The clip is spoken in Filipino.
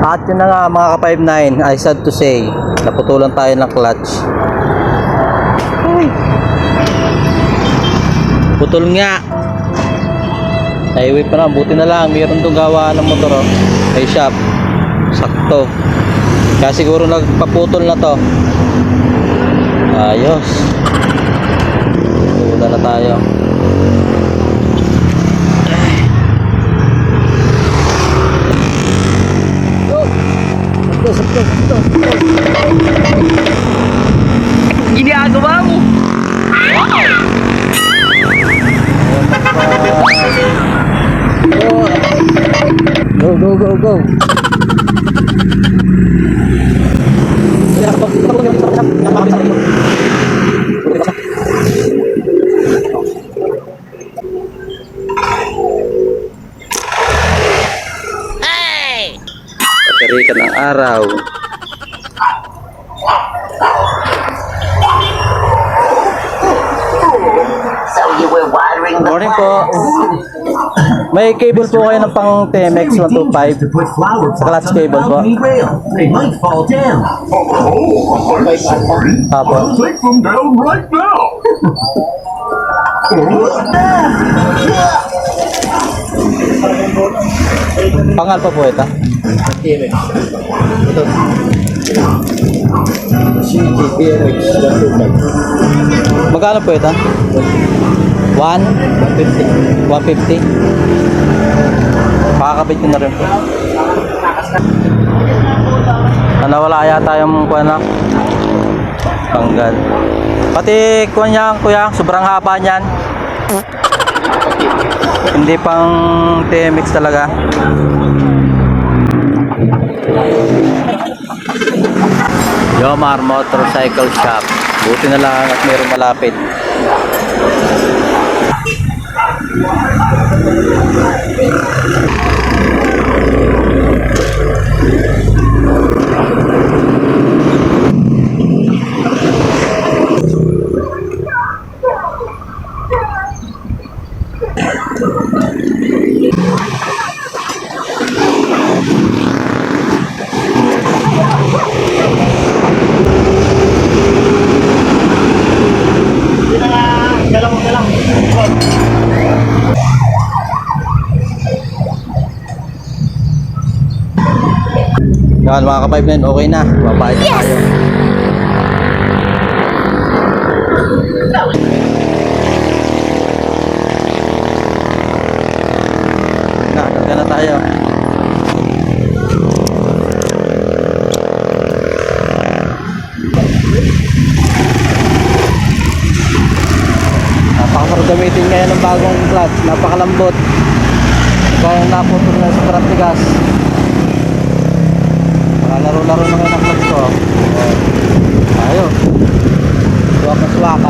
At yun na nga mga ka-59, I sad to say, naputulan tayo ng clutch. Putol nga. Highway pa na, buti na lang mayroon doon gawa ng motor, oh. May shop. Sakto. Kaya siguro nagpaputol na to. Ayos. Wala na tayo. Ginagawa mo. Go, go, go, go. Hey! Pagkarikan ng araw. So you were watering the Morning po. May cable po kayo ng pang TMX 125 sa clutch cable po. They might fall down. Apo. Take them down right now. Pangal pa po ito. Magkano po ito? 1? 150. Pakakabit ko na rin po. Nawala yata yung kuya, tanggal. Pati kuya niya, kuya, sobrang haba niyan. Hindi pang TMX talaga. Yomar Motorcycle Shop. Buti na lang at mayroong malapit. Yan mga ka-5 na, okay na. Babayad na tayo. Karga na tayo. Napakasarap gamitin ngayon ng bagong clutch. Napakalambot. Kaya naputol na sa pratigas. Laro-laro na kayo ng clutch ko. Tayo. Suwak na suwak.